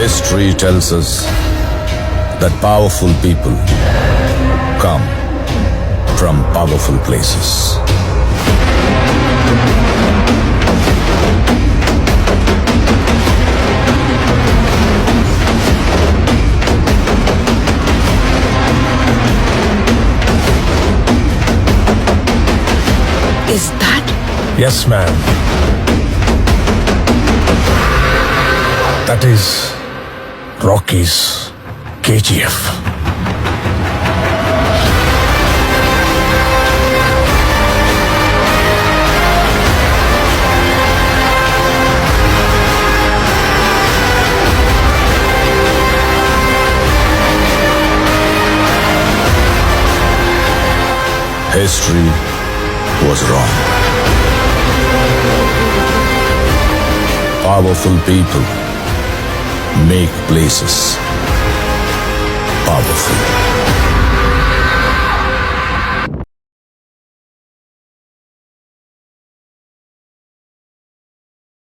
History tells us that powerful people come from powerful places. Is that? Yes, ma'am. That is Rocky's KGF. History was wrong. Powerful people make places powerful.